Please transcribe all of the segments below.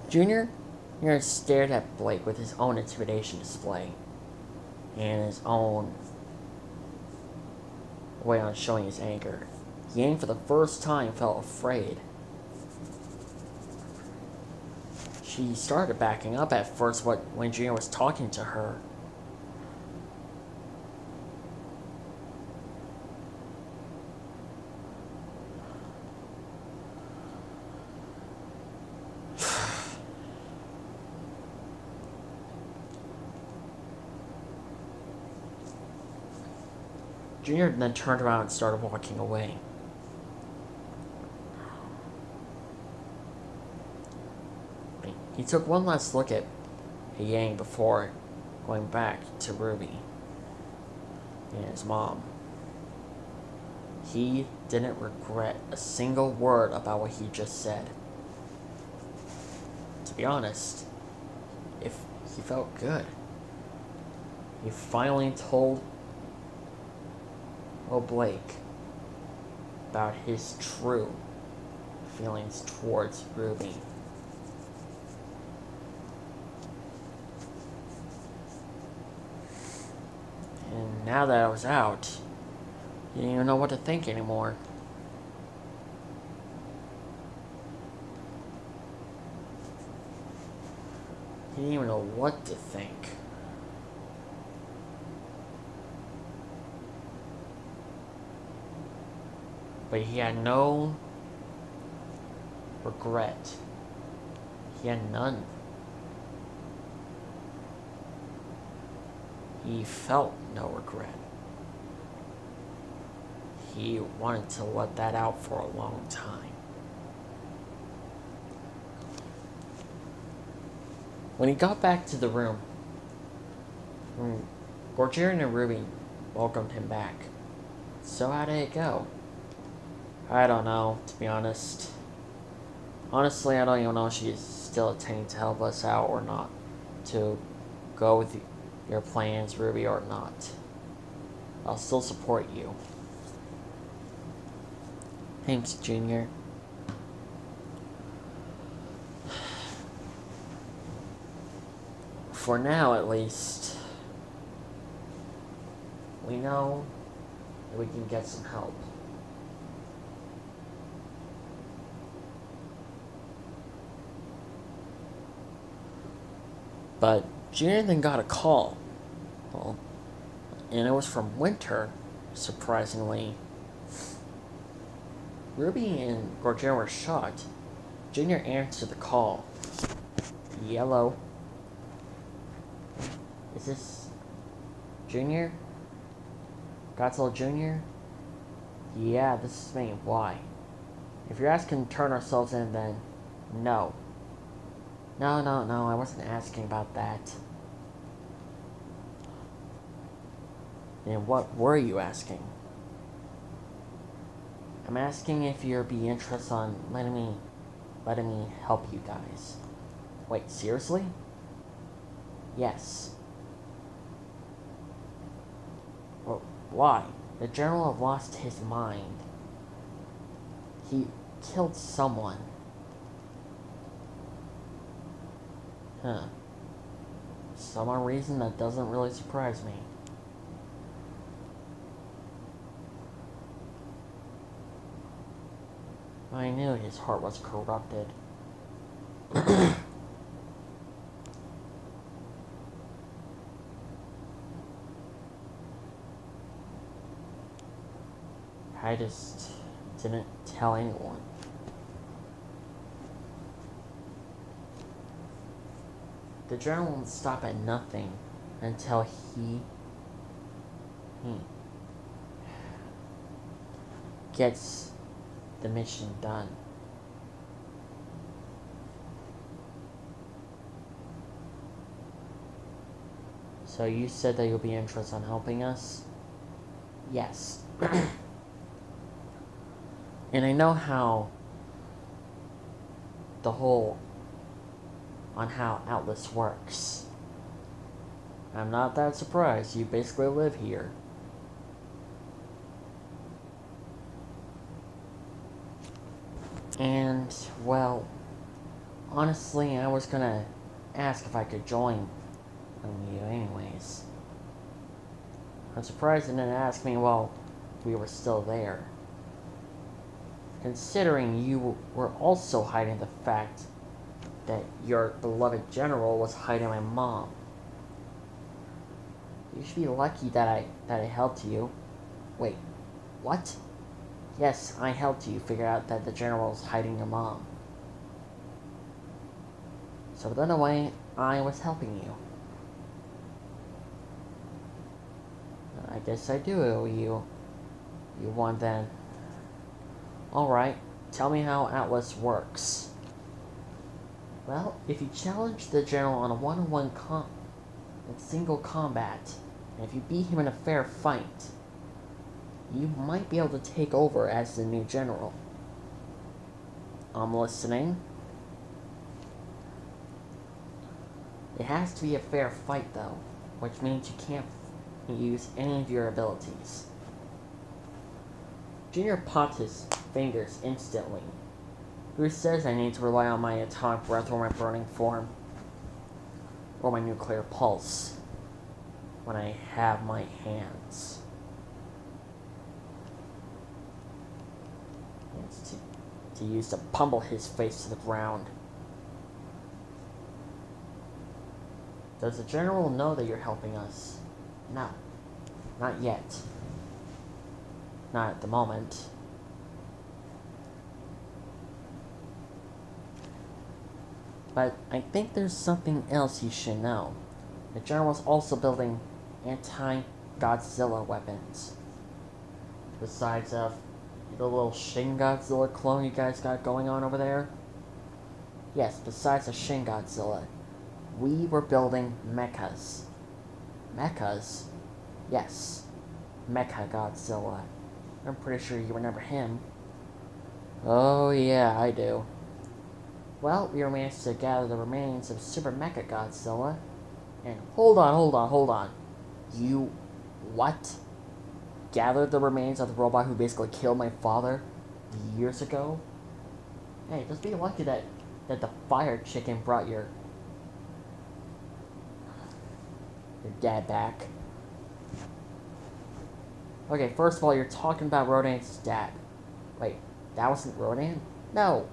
Junior stared at Blake with his own intimidation display and his own way on showing his anger. Yang, for the first time, felt afraid. She started backing up at first when Junior was talking to her. Junior then turned around and started walking away. He took one last look at Yang before going back to Ruby and his mom. He didn't regret a single word about what he just said. To be honest, he felt good. He finally told Blake about his true feelings towards Ruby. And now that I was out, he didn't even know what to think anymore. He didn't even know what to think. But he had no regret. He had none. He felt no regret. He wanted to let that out for a long time. When he got back to the room, Gorgerian and Ruby welcomed him back. So how did it go? I don't know, to be honest. Honestly, I don't even know if she's still attempting to help us out or not. To go with your plans, Ruby, or not. I'll still support you. Thanks, Junior. For now, at least, we know that we can get some help. But Junior then got a call. Well, and it was from Winter, surprisingly. Ruby and Gorgerian were shocked. Junior answered the call. Yellow. Is this Junior? Godzilla Jr.? Yeah, this is me. Why? If you're asking to turn ourselves in, then no. No, I wasn't asking about that. Then what were you asking? I'm asking if you'd be interested on letting me help you guys. Wait, seriously? Yes. Well, why? The general had lost his mind. He killed someone. Huh. Some odd reason that doesn't really surprise me. I knew his heart was corrupted. I just didn't tell anyone. The general won't stop at nothing until he gets the mission done. So you said that you'll be interested in helping us? Yes. And I know how on how Atlas works. I'm not that surprised. You basically live here. And, well, Honestly, I was gonna ask if I could join you anyways. I'm surprised you didn't ask me while we were still there. Considering you were also hiding the fact that your beloved general was hiding my mom. You should be lucky that I helped you. Wait, what? Yes, I helped you figure out that the general's hiding your mom. So in a way, I was helping you. I guess I do owe you one then. Alright, tell me how Atlas works. Well, if you challenge the general on a one-on-one single combat, and if you beat him in a fair fight, you might be able to take over as the new general. I'm listening. It has to be a fair fight, though, which means you can't use any of your abilities. Junior popped his fingers instantly. Who says I need to rely on my atomic breath or my burning form? Or my nuclear pulse? When I have my hands. It's to use to pummel his face to the ground. Does the general know that you're helping us? No. Not yet. Not at the moment. But I think there's something else you should know. The general is also building anti-Godzilla weapons. Besides the little Shin Godzilla clone you guys got going on over there. Yes, besides the Shin Godzilla, we were building mechas. Mechas? Yes. Mecha Godzilla. I'm pretty sure you remember him. Oh yeah, I do. Well, we managed to gather the remains of Super Mecha Godzilla. And hold on. You what? Gathered the remains of the robot who basically killed my father years ago? Hey, just be lucky that the fire chicken brought your dad back. Okay, first of all, you're talking about Rodan's dad. Wait, that wasn't Rodan? No.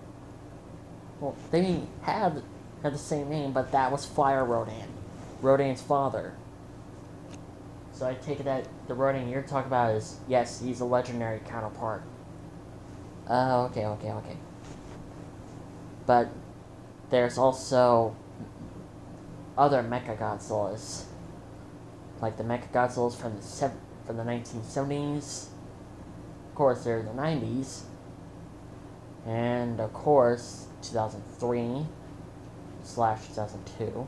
Well, they had the same name, but that was Fire Rodan. Rodan's father. So I take it that the Rodan you're talking about is, yes, he's a legendary counterpart. Okay. But there's also other Mecha Godzillas. Like the Mecha Godzillas from the 1970s. Of course, there's the 90s. And, of course, 2003/2002.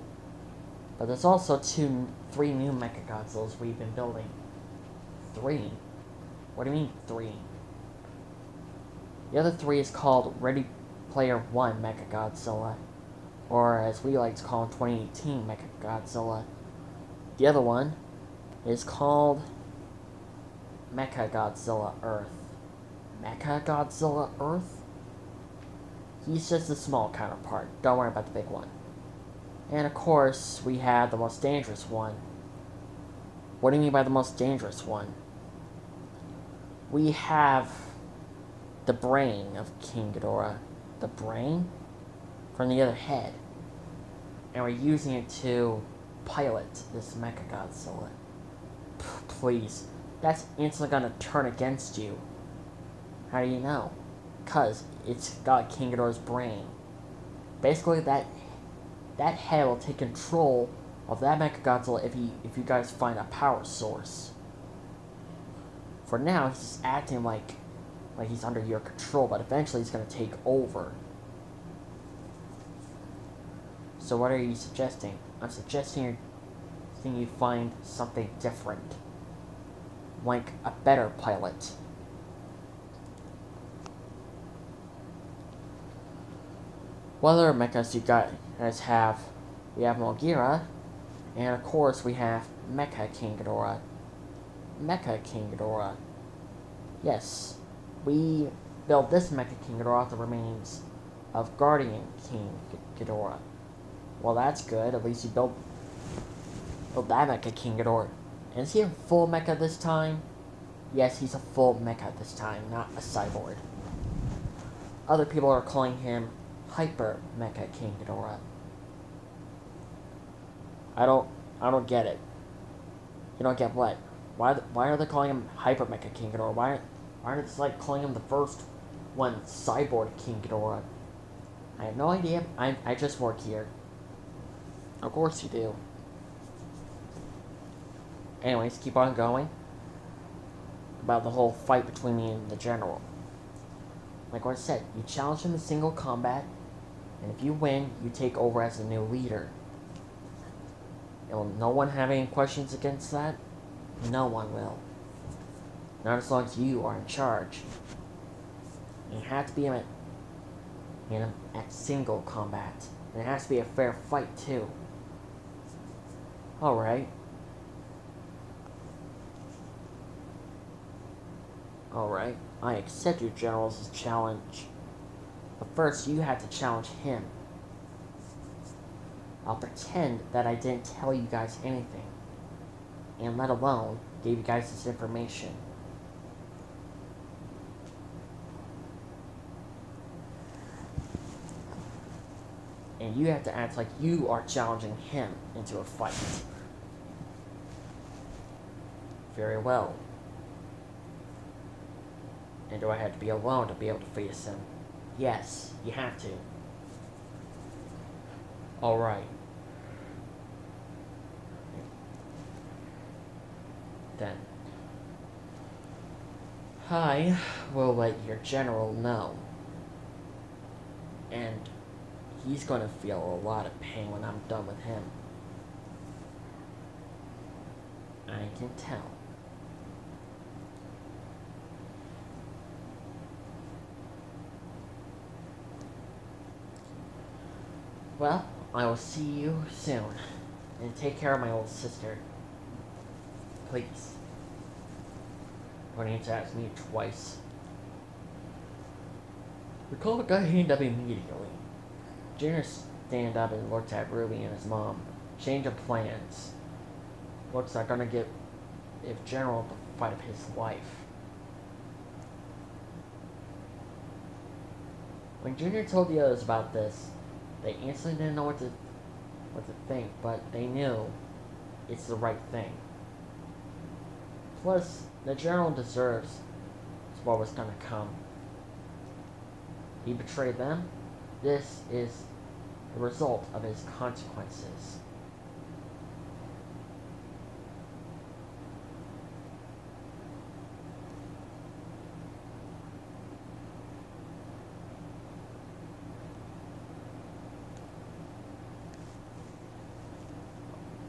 But there's also 3 new Mecha Godzillas we've been building. 3? What do you mean 3? The other 3 is called Ready Player One Mecha Godzilla, or as we like to call him, 2018 Mecha Godzilla. The other one is called Mecha Godzilla Earth. Mecha Godzilla Earth? He's just a small counterpart. Don't worry about the big one. And of course, we have the most dangerous one. What do you mean by the most dangerous one? We have the brain of King Ghidorah. The brain? From the other head. And we're using it to pilot this Mecha Godzilla. Please. That's instantly gonna turn against you. How do you know? 'Cause it's got King Ghidorah's brain. Basically, that head will take control of that Mecha Godzilla if you guys find a power source. For now, he's just acting like he's under your control, but eventually he's gonna take over. So what are you suggesting? I'm suggesting you find something different. Like a better pilot. What other mechas you guys have? We have Mogira, and of course we have Mecha King Ghidorah. Mecha King Ghidorah. Yes, we built this Mecha King Ghidorah off the remains of Guardian King Ghidorah. Well, that's good. At least you built that Mecha King Ghidorah. And is he a full mecha this time? Yes, he's a full mecha this time, not a cyborg. Other people are calling him Hyper Mecha King Ghidorah. I don't get it. You don't get what? Why are they calling him Hyper Mecha King Ghidorah? Why aren't they like calling him the first one, Cyborg King Ghidorah? I have no idea. I just work here. Of course you do. Anyways, keep on going. About the whole fight between me and the general. Like what I said, you challenge him in single combat, and if you win, you take over as the new leader. Will no one have any questions against that? No one will. Not as long as you are in charge. You have to be at single combat. And it has to be a fair fight, too. Alright. Alright, I accept your general's challenge. But first, you have to challenge him. I'll pretend that I didn't tell you guys anything. And let alone, gave you guys this information. And you have to act like you are challenging him into a fight. Very well. And do I have to be alone to be able to face him? Yes, you have to. Alright. Then. I will let your general know. And he's going to feel a lot of pain when I'm done with him. I can tell. Well, I will see you soon. And take care of my old sister. Please. You don't need to ask me twice. The call got hanged up immediately. Junior stand up and looked at Ruby and his mom. Change of plans. Looks like gonna give General the fight of his life. When Junior told the others about this, they instantly didn't know what to think, but they knew it's the right thing. Plus, the General deserves what was gonna come. He betrayed them. This is the result of his consequences.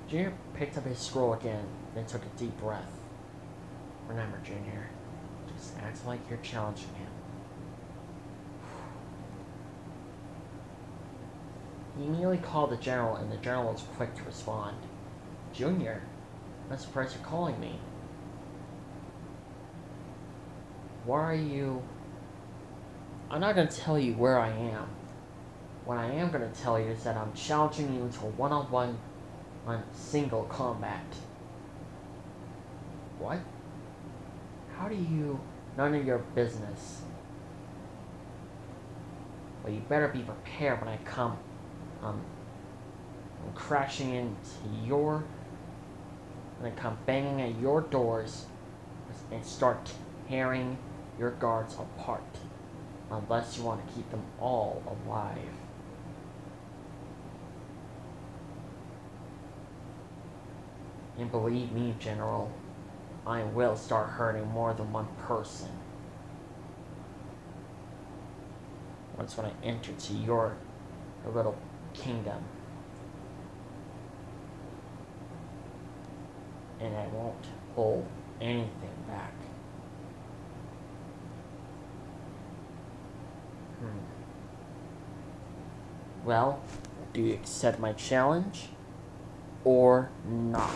Junior picked up his scroll again, then took a deep breath. Remember, Junior, just act like you're challenging him. He immediately called the General, and the General was quick to respond. Junior, I'm surprised you're calling me. Why are you... I'm not going to tell you where I am. What I am going to tell you is that I'm challenging you to a one-on-one on single combat. What? How do you... None of your business. Well, you better be prepared when I come I'm crashing into your... When I come banging at your doors and start tearing your guards apart. Unless you want to keep them all alive. And believe me, General, I will start hurting more than one person. Once when I enter to your little kingdom. And I won't hold anything back. Well, do you accept my challenge or not?